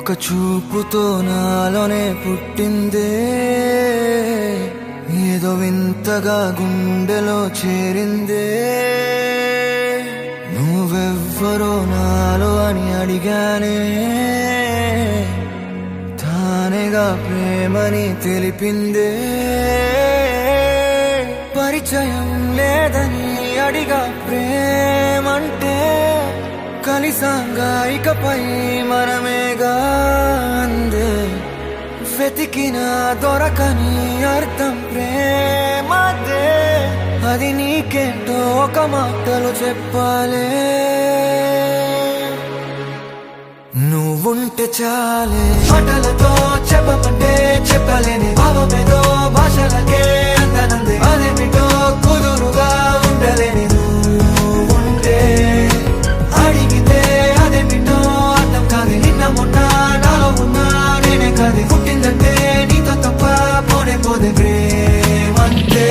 ఒక చూపుతో నాలోనే పుట్టిందే, ఏదో వింతగా గుండెలో చేరిందే. నువ్వెవ్వరో నాలో అని అడిగానే, తానేగా ప్రేమని తెలిపిందే. పరిచయం లేదని అడిగా ప్రేమంటే, కలిసాంగా ఇకపై మనమేగా అందే. వెతికిన దొరకని అర్థం ప్రేమదే, అది నీకేంటో ఒక మాటలు చెప్పాలే. నువ్వుంటే చాలే, మాటలతో చెప్పమంటే చెప్పలేని భావమేదో భాషలకే అందనందే. అదేమిటో కుదురుగా ఉండలేని నువ్వుంటే, అడిగితే అదేమిటో అర్థం కాదు. నిన్న మొన్న నాలో ఉన్నా నేనే కాదు. పుట్టిందంటే నీతో తప్ప పోనే పోదే ప్రేమంతే.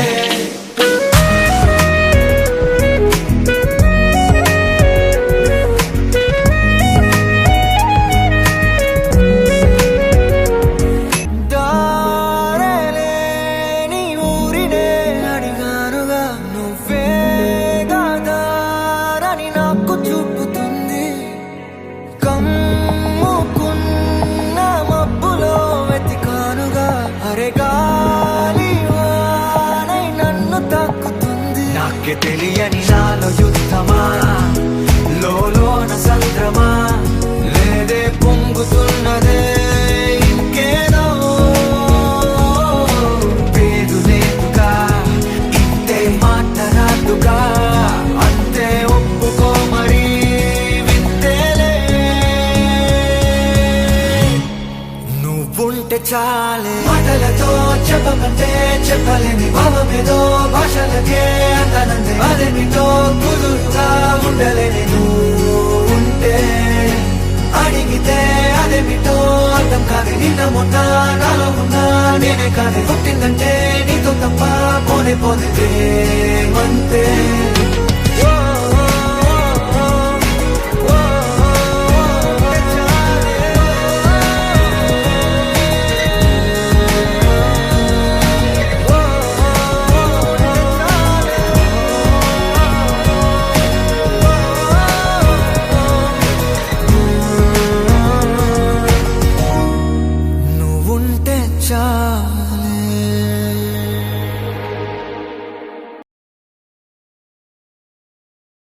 నాకే తెలియని నాలో యుద్ధమా, లోన సంద్రమా, లేదే పొంగుతున్నదే ఇంకేదో. పేరు లేదుగా, ఇంతే మాట్లాడుగా, అంతే ఒప్పుకో మరి వింతేలే. నువ్వుంటే చాలే, మాటలతో చెప్పమంటే చెప్పలేని భావమేదో భాషలకే అందనందే. అదేమిటో కుదురుగా ఉండలేని నువ్వుంటే, అడిగితే అదేమిటో అర్థం కాదు. నిన్న మొన్న నాలో ఉన్నా నేనే కాదు. పుట్టిందంటే నీతో తప్ప పోనే పోదే ప్రేమంతే.